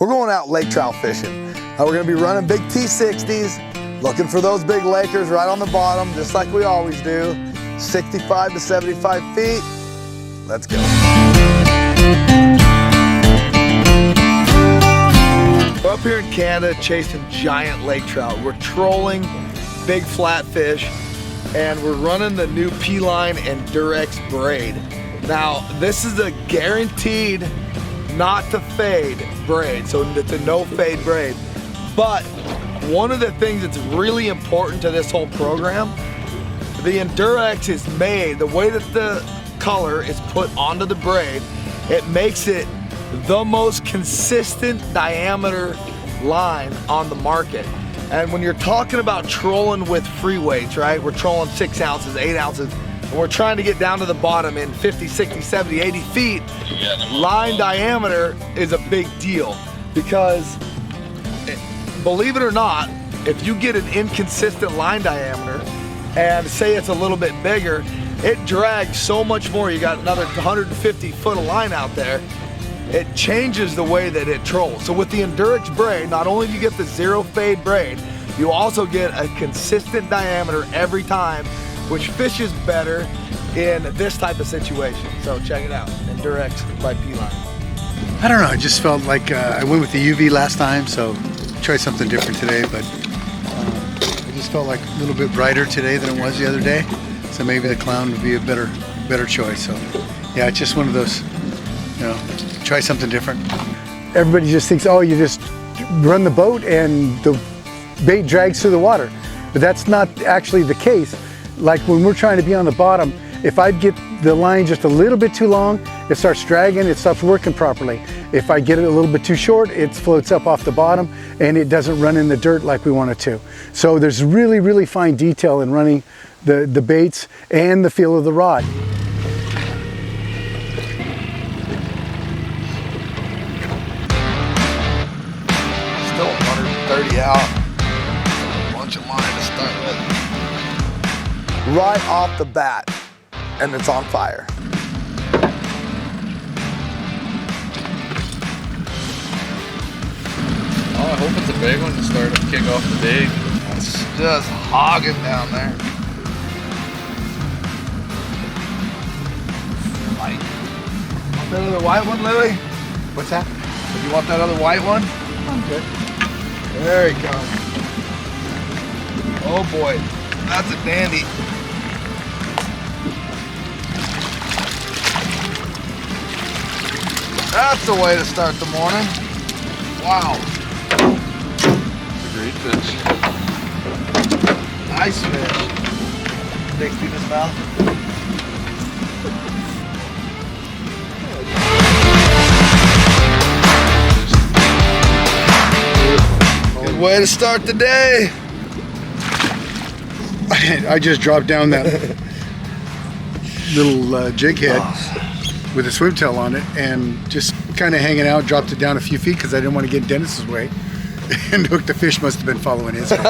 We're going out lake trout fishing. We're gonna be running big T60s, looking for those big Lakers right on the bottom, just like we always do. 65 to 75 feet. Let's go. We're up here in Canada chasing giant lake trout. We're trolling big flatfish, and we're running the new P-Line EndurX Braid. Now, this is a guaranteed not to fade braid, so it's a no-fade braid. But one of the things that's really important to this whole program, the EndurX is made, the way that the color is put onto the braid, it makes it the most consistent diameter line on the market. And when you're talking about trolling with free weights, right? We're trolling 6 ounces, 8 ounces, and we're trying to get down to the bottom in 50, 60, 70, 80 feet. Line diameter is a big deal because, believe it or not, if you get an inconsistent line diameter and say it's a little bit bigger, it drags so much more. You got another 150 foot of line out there. It changes the way that it trolls. So with the EndurX braid, not only do you get the zero fade braid, you also get a consistent diameter every time, which fishes better in this type of situation. So check it out, EndurX by P-Line. I don't know, I just felt like I went with the UV last time, so try something different today, but I just felt like a little bit brighter today than it was the other day. So maybe the clown would be a better choice. So yeah, it's just one of those, you know, try something different. Everybody just thinks, oh, you just run the boat and the bait drags through the water. But that's not actually the case. Like when we're trying to be on the bottom, if I get the line just a little bit too long, it starts dragging, it stops working properly. If I get it a little bit too short, it floats up off the bottom and it doesn't run in the dirt like we want it to. So there's really, really fine detail in running the baits and the feel of the rod. Still 130 out. A bunch of line to start with. Right off the bat, and it's on fire. Oh, I hope it's a big one to start to kick off the day. It's just hogging down there. White. Want that other white one, Louie? What's that? Do you want that other white one? I'm good. There he comes. Oh boy, that's a dandy. That's the way to start the morning. Wow. It's a great fish. Nice fish. Tasty in his mouth. Good way to start the day. I just dropped down that little jig head with a swim tail on it and just kind of hanging out, dropped it down a few feet because I didn't want to get Dennis's way. And hooked the fish must have been following his fish.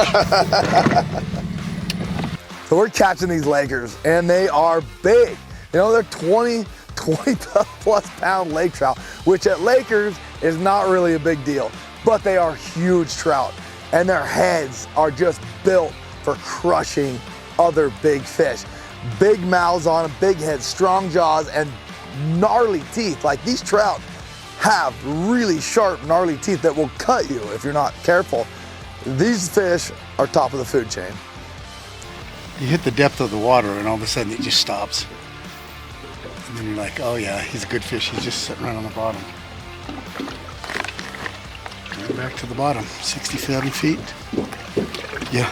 So we're catching these Lakers and they are big. You know, they're 20 plus pound lake trout, which at Lakers is not really a big deal, but they are huge trout and their heads are just built for crushing other big fish. Big mouths on them, big heads, strong jaws, and gnarly teeth. Like these trout have really sharp, gnarly teeth that will cut you if you're not careful. These fish are top of the food chain. You hit the depth of the water and all of a sudden it just stops. And then you're like, oh yeah, he's a good fish. He's just sitting right on the bottom. Right back to the bottom, 67 feet. Yeah,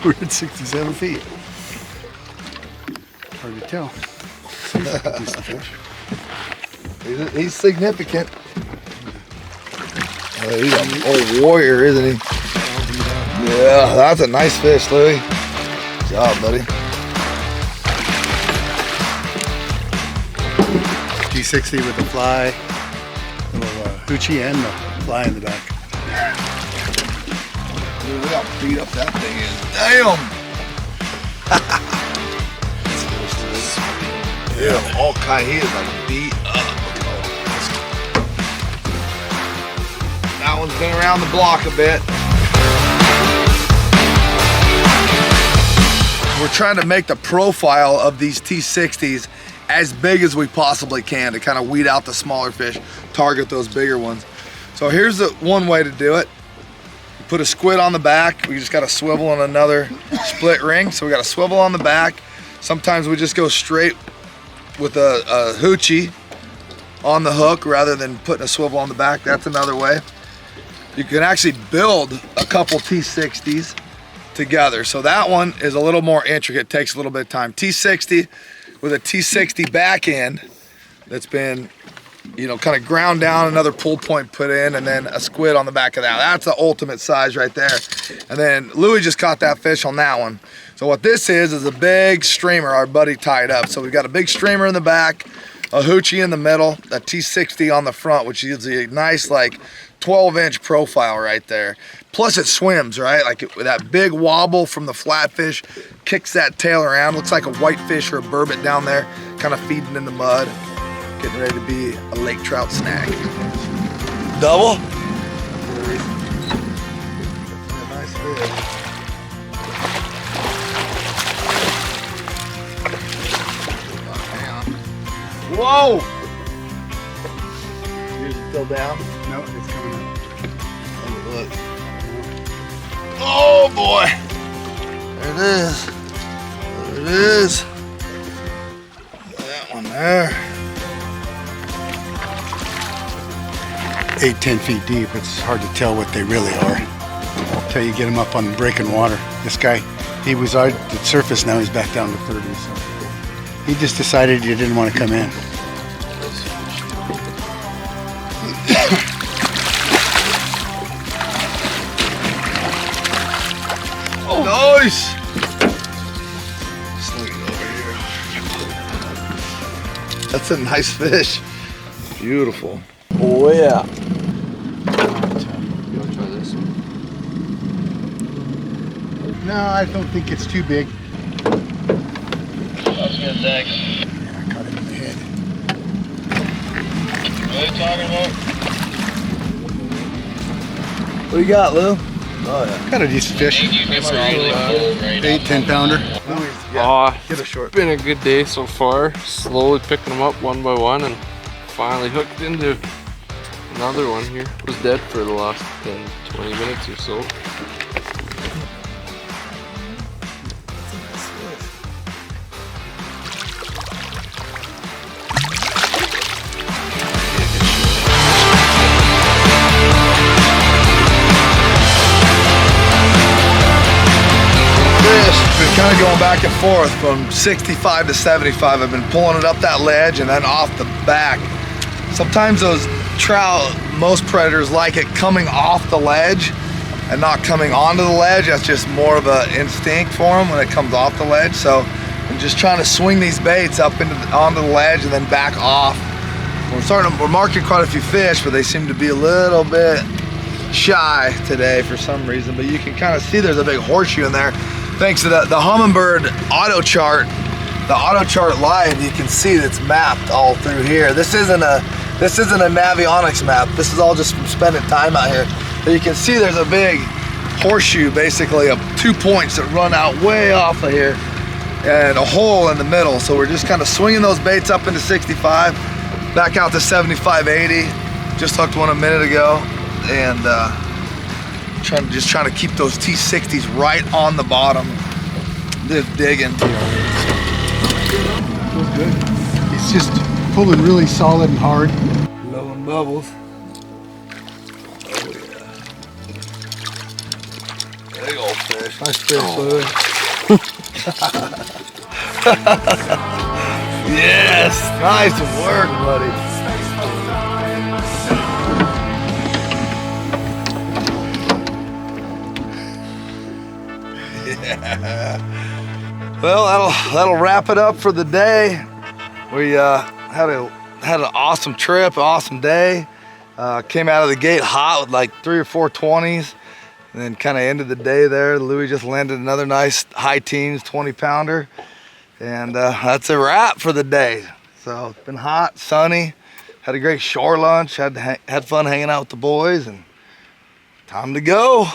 we're at 67 feet. Hard to tell. He's a decent fish. He's significant. He's an old warrior, isn't he? Yeah, that's a nice fish, Louie. Good job, buddy. T60 with the fly, little hoochie and the fly in the back. Dude, look how beat up that thing is. Damn! Yeah, all kind. He is like beat up. That one's been around the block a bit. We're trying to make the profile of these T60s as big as we possibly can to kind of weed out the smaller fish, target those bigger ones. So here's the one way to do it. You put a squid on the back. We just got a swivel on another split ring. So we got a swivel on the back. Sometimes we just go straight with a hoochie on the hook rather than putting a swivel on the back. That's another way. You can actually build a couple T60s together. So that one is a little more intricate, takes a little bit of time. T60 with a T60 back end that's been, you know, kind of ground down, another pull point put in, and then a squid on the back of that. That's the ultimate size right there. And then Louie just caught that fish on that one. So what this is a big streamer our buddy tied up. So we've got a big streamer in the back, a hoochie in the middle, a T60 on the front, which gives you a nice like 12-inch profile right there. Plus it swims, right? Like with that big wobble from the flatfish, kicks that tail around. Looks like a whitefish or a burbot down there, kind of feeding in the mud. Getting ready to be a lake trout snack. Double? Nice fish. Whoa! Yours is still down? No, it's coming up. Look. Oh boy! There it is. There it is. That one there. 8-10 feet deep. It's hard to tell what they really are until you get them up on breaking water. This guy, he was out at the surface, now he's back down to 30. So he just decided he didn't want to come in. Oh, nice! Sling it over here. That's a nice fish. Beautiful. Oh yeah. You want to try this one? No, I don't think it's too big. That's good, thanks. Yeah, I caught him in the head. What are you talking about? What do you got, Lou? Oh yeah. Got a decent fish. 8-10 pounder. Get a short. It's been a good day so far. Slowly picking them up one by one and finally hooked into another one here. Was dead for the last 10-20 minutes or so. Been kind of going back and forth from 65 to 75. I've been pulling it up that ledge and then off the back. Sometimes those trout, most predators like it coming off the ledge and not coming onto the ledge. That's just more of an instinct for them when it comes off the ledge. So I'm just trying to swing these baits up onto the ledge and then back off. We're marking quite a few fish, but they seem to be a little bit shy today for some reason. But you can kind of see there's a big horseshoe in there. Thanks to the Humminbird auto chart, the auto chart live, you can see that's mapped all through here. This isn't a Navionics map. This is all just from spending time out here. But you can see there's a big horseshoe, basically of 2 points that run out way off of here, and a hole in the middle. So we're just kind of swinging those baits up into 65, back out to 75, 80. Just hooked one a minute ago, and just trying to keep those T60s right on the bottom. Just digging. Feels good. It's just pulling really solid and hard. Blowing bubbles. Oh yeah. Big old fish. Nice fish, Louie. Yes, nice work, buddy. Yeah. Well, that'll wrap it up for the day. We had an awesome trip, awesome day. Came out of the gate hot with like 3 or 4 20s, and then kind of ended the day there. Louie just landed another nice high teens 20-pounder, and that's a wrap for the day. So it's been hot, sunny. Had a great shore lunch. Had fun hanging out with the boys, and Time to go.